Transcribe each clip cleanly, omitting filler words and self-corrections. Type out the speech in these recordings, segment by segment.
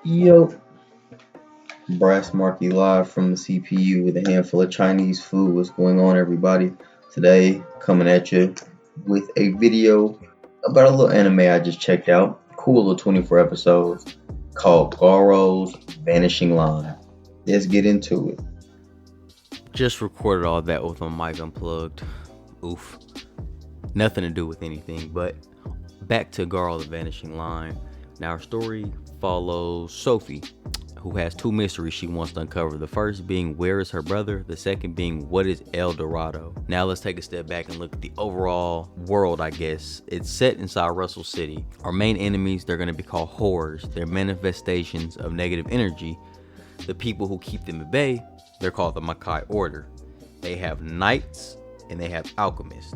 Yo, Brass Marky live from the CPU with a handful of Chinese food. What's going on, everybody? Today, coming at you with a video about a little anime I just checked out. Cool little 24 episodes called Garo's Vanishing Line. Let's get into it. Just recorded all that with my mic unplugged. Oof. Nothing to do with anything, but back to Garo the Vanishing Line. Now our story follows Sophie, who has two mysteries she wants to uncover. The first being, where is her brother? The second being, what is El Dorado? Now let's take a step back and look at the overall world, I guess. It's set inside Russell City. Our main enemies, they're going to be called horrors. They're manifestations of negative energy. The people who keep them at bay, they're called the Makai Order. They have knights and they have alchemists.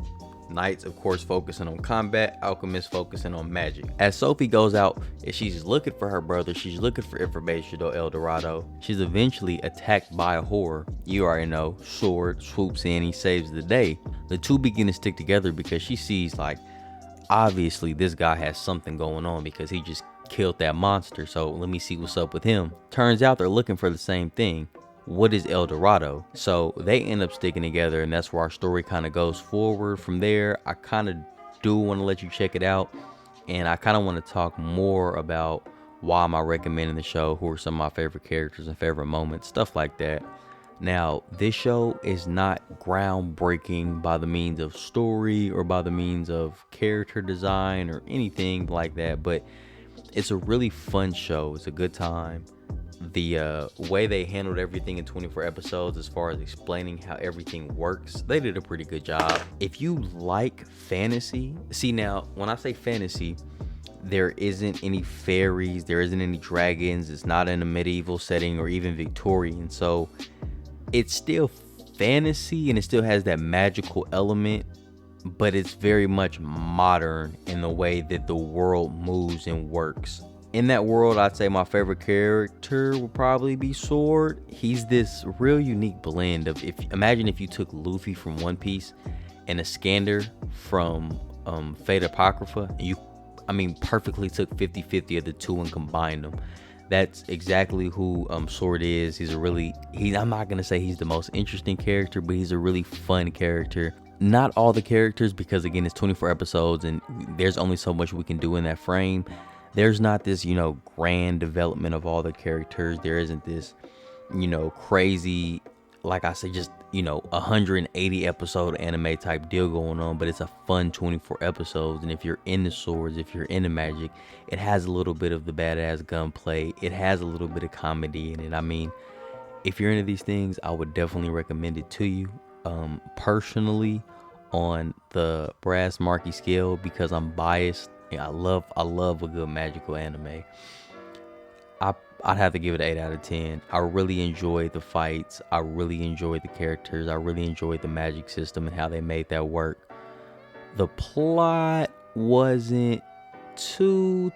Knights, of course, focusing on combat, alchemists focusing on magic. As Sophie goes out and she's looking for her brother, she's looking for information on El Dorado, she's eventually attacked by a horror. You already know, Sword swoops in, he saves the day. The two begin to stick together because she sees, like, obviously this guy has something going on because he just killed that monster, so let me see what's up with him. Turns out they're looking for the same thing. What is El Dorado? So they end up sticking together, and that's where our story kind of goes forward from there. I kind of do want to let you check it out, and I kind of want to talk more about why am I recommending the show, who are some of my favorite characters and favorite moments, stuff like that. Now, this show is not groundbreaking by the means of story or by the means of character design or anything like that, but it's a really fun show. It's a good time. The way they handled everything in 24 episodes as far as explaining how everything works, they did a pretty good job. If you like fantasy, see, now when I say fantasy, there isn't any fairies, there isn't any dragons, it's not in a medieval setting or even Victorian, so it's still fantasy and it still has that magical element, but it's very much modern in the way that the world moves and works. In that world, I'd say my favorite character would probably be Sword. He's this real unique blend of, imagine if you took Luffy from One Piece and Iskander from Fate Apocrypha, and perfectly took 50-50 of the two and combined them. That's exactly who Sword is. I'm not gonna say he's the most interesting character, but he's a really fun character. Not all the characters, because again, it's 24 episodes and there's only so much we can do in that frame. There's not this, grand development of all the characters. There isn't this, crazy, like I said, just, 180 episode anime type deal going on, but it's a fun 24 episodes. And if you're into swords, if you're into magic, it has a little bit of the badass gunplay. It has a little bit of comedy in it. If you're into these things, I would definitely recommend it to you. Personally, on the Brass Marky scale, because I'm biased, I love a good magical anime. I'd have to give it an 8 out of 10. I really enjoyed the fights. I really enjoyed the characters. I really enjoyed the magic system and how they made that work. The plot wasn't too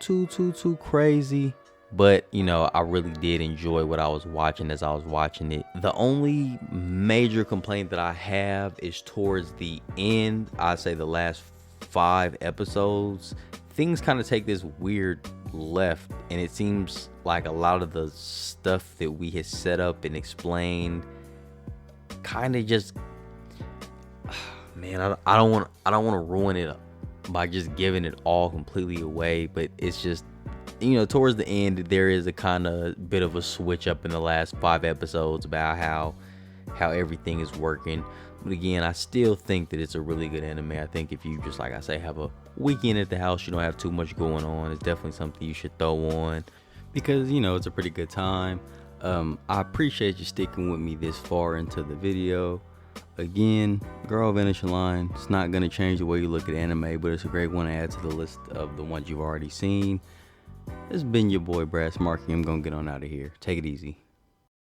crazy, but I really did enjoy what I was watching as I was watching it. The only major complaint that I have is towards the end. I'd say the last 5 episodes, things kind of take this weird left, and it seems like a lot of the stuff that we had set up and explained kind of just man, I don't want to ruin it by just giving it all completely away, but it's just, towards the end there is a kind of bit of a switch up in the last 5 episodes about how everything is working. But again, I still think that it's a really good anime. I think if you just, like I say, have a weekend at the house, you don't have too much going on, it's definitely something you should throw on because it's a pretty good time. I appreciate you sticking with me this far into the video. Again, Garo Vanishing Line, it's not going to change the way you look at anime, but it's a great one to add to the list of the ones you've already seen. This has been your boy Brass Marky. I'm going to get on out of here. Take it easy.